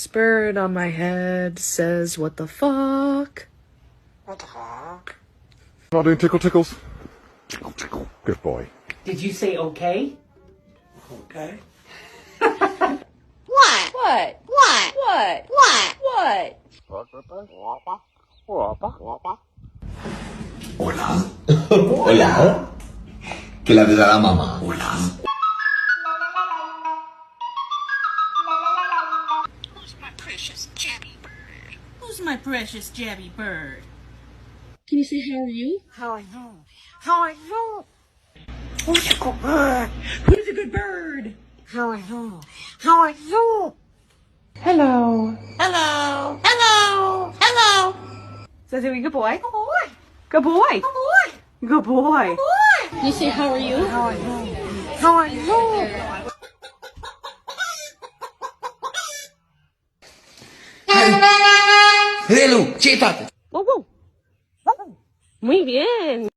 bird on my head says, what the fuck? What the fuck? Not doing tickle tickles? Tickle tickle. Good boy. Did you say okay? Okay. What? What? What? What? What? What? Hola. Hola. ¿Qué le haces a la mamá? Hola. Who's my precious jabby bird? Who's my precious jabby bird? Can you say how are you? How are you? How are you? Who's a good bird? Who's a good bird? How are you? How are you? Hello. Hello. Hello. Hello. Says he good boy? Good boy. Good boy. Good boy. Good boy. Can you say how are you? How are you? How are you? Hello, ¿qué pasa? Muy bien.